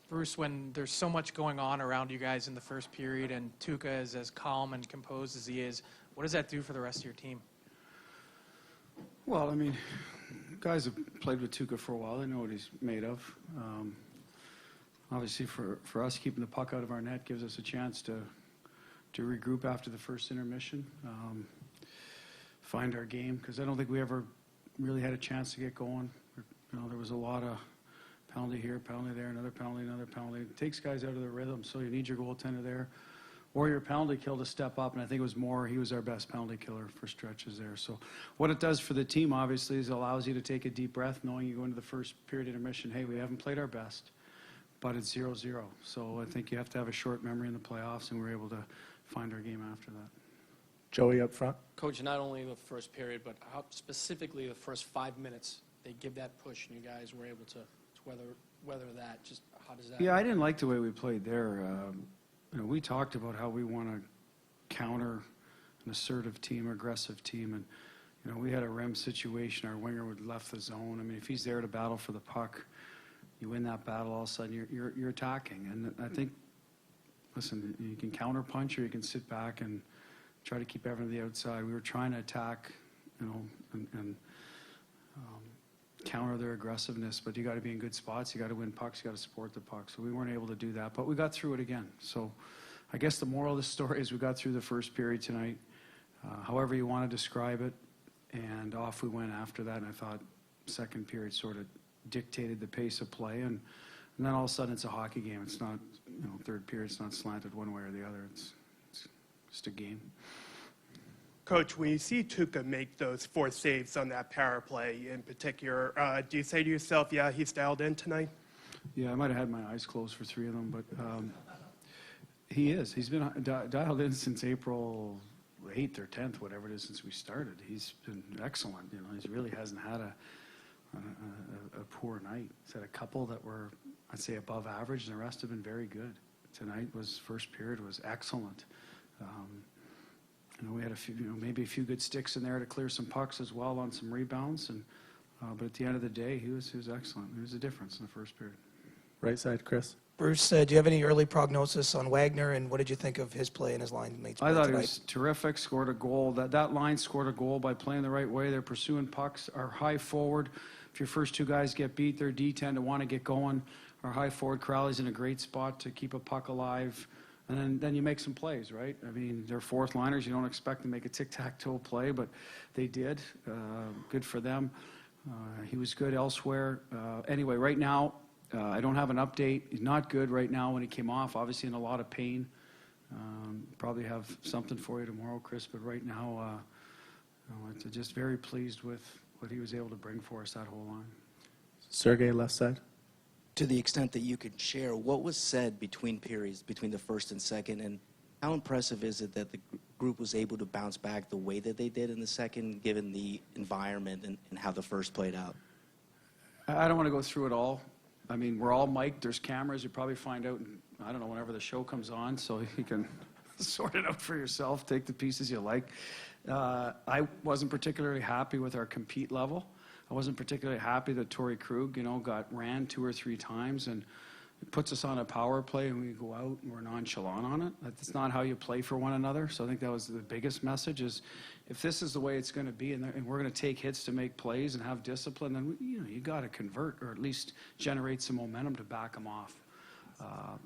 Bruce, when there's so much going on around you guys in the first period and Tuukka is as calm and composed as he is, what does that do for the rest of your team? Well, I mean, guys have played with Tuukka for a while. They know what he's made of. Obviously, for us, keeping the puck out of our net gives us a chance to regroup after the first intermission, find our game, because I don't think we ever really had a chance to get going. You know, there was a lot of penalty here, penalty there, another penalty, another penalty. It takes guys out of the rhythm, so you need your goaltender there. Or your penalty kill to step up, and I think it was more, he was our best penalty killer for stretches there. So what it does for the team, obviously, is it allows you to take a deep breath knowing you go into the first period intermission, hey, we haven't played our best, but it's 0-0. So I think you have to have a short memory in the playoffs, and we're able to find our game after that. Joey up front. Coach, not only the first period, but how specifically the first 5 minutes, they give that push, and you guys were able to weather that. Just how does that? Yeah, I didn't like the way we played there. You know, we talked about how we want to counter an assertive team, aggressive team, and you know, we had a REM situation. Our winger would left the zone. I mean, if he's there to battle for the puck, you win that battle. All of a sudden, you're attacking. And I think, listen, you can counter punch or you can sit back and try to keep everything to the outside. We were trying to attack, you know, and counter their aggressiveness, but you got to be in good spots. You got to win pucks. You got to support the puck. So we weren't able to do that, but we got through it again. So I guess the moral of the story is we got through the first period tonight, however you want to describe it, and off we went after that. And I thought second period sort of dictated the pace of play, and then all of a sudden it's a hockey game. It's not, you know, third period. It's not slanted one way or the other. It's just a game. Coach, when you see Tuukka make those 4 saves on that power play in particular, do you say to yourself, yeah, he's dialed in tonight? Yeah, I might have had my eyes closed for 3 of them, but he is. He's been dialed in since April 8th or 10th, whatever it is, since we started. He's been excellent. You know, he really hasn't had a poor night. He's had a couple that were, I'd say, above average, and the rest have been very good. Tonight first period was excellent. You know, we had a few, you know, maybe a few good sticks in there to clear some pucks as well on some rebounds, and but at the end of the day, he was excellent. There was a difference in the first period. Right side, Chris. Bruce, do you have any early prognosis on Wagner, and what did you think of his play and his line mates' play I thought tonight? he was terrific. Scored a goal. That line scored a goal by playing the right way. They're pursuing pucks. Our high forward, if your first 2 guys get beat, their D tend to want to get going. Our high forward, Crowley's in a great spot to keep a puck alive. And then you make some plays, right? I mean, they're 4th liners. You don't expect to make a tic-tac-toe play, but they did. Good for them. He was good elsewhere. Anyway, right now, I don't have an update. He's not good right now when he came off, obviously in a lot of pain. Probably have something for you tomorrow, Chris, but right now, I'm just very pleased with what he was able to bring for us, that whole line. Sergey, left side. To the extent that you could share, what was said between periods, between the first and second, and how impressive is it that the group was able to bounce back the way that they did in the second, given the environment and how the first played out? I don't want to go through it all. I mean, we're all mic'd. There's cameras. You probably find out, I don't know, whenever the show comes on, so you can sort it out for yourself, take the pieces you like. I wasn't particularly happy with our compete level. I wasn't particularly happy that Torrey Krug, you know, got ran 2 or 3 times, and it puts us on a power play and we go out and we're nonchalant on it. That's not how you play for one another. So I think that was the biggest message is if this is the way it's going to be and we're going to take hits to make plays and have discipline, then you got to convert or at least generate some momentum to back them off.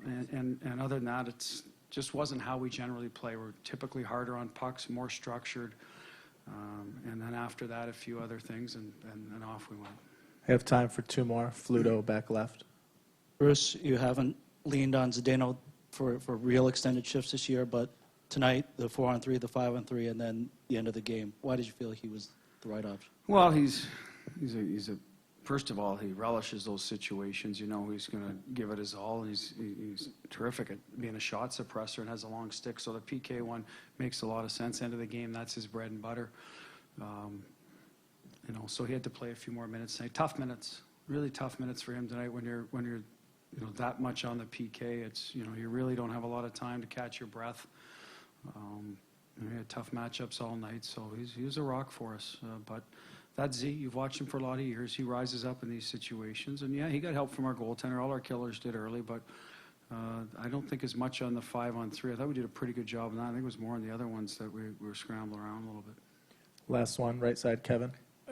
And other than that, it's just wasn't how we generally play. We're typically harder on pucks, more structured. And then after that, a few other things, and off we went. I have time for 2 more. Fluto, back left. Bruce, you haven't leaned on Zdeno for real extended shifts this year, but tonight, the 4-on-3, the 5-on-3, and then the end of the game, why did you feel he was the right option? Well, he's a first of all, he relishes those situations. You know, he's going to give it his all. He's terrific at being a shot suppressor and has a long stick. So the PK one makes a lot of sense. End of the game, that's his bread and butter. You know, so he had to play a few more minutes tonight. Tough minutes, really tough minutes for him tonight. When you're you know, that much on the PK, it's, you know, you really don't have a lot of time to catch your breath. He had tough matchups all night, so he was a rock for us. But That's Z. You've watched him for a lot of years. He rises up in these situations. And, yeah, he got help from our goaltender. All our killers did early, but I don't think as much on the 5-on-3. I thought we did a pretty good job on that. I think it was more on the other ones that we were scrambling around a little bit. Last one, right side, Kevin.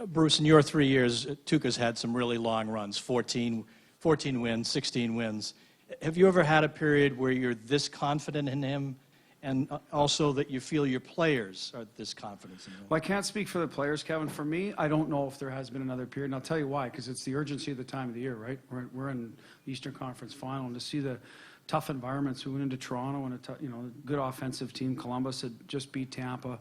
Bruce, in your 3 years, Tuukka's had some really long runs, 14 wins, 16 wins. Have you ever had a period where you're this confident in him, and also that you feel your players are this confident in him? Well, I can't speak for the players, Kevin. For me, I don't know if there has been another period, and I'll tell you why, because it's the urgency of the time of the year, right? We're in the Eastern Conference Final, and to see the tough environments. We went into Toronto and a good offensive team. Columbus had just beat Tampa.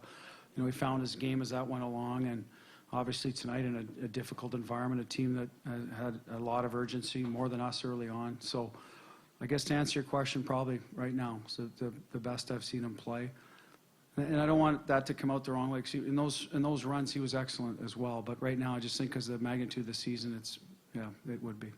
He found his game as that went along, and obviously tonight in a difficult environment, a team that had a lot of urgency, more than us early on. So I guess to answer your question, probably right now, so the best I've seen him play. And I don't want that to come out the wrong way. 'Cause in those runs, he was excellent as well. But right now, I just think because of the magnitude of the season, it would be.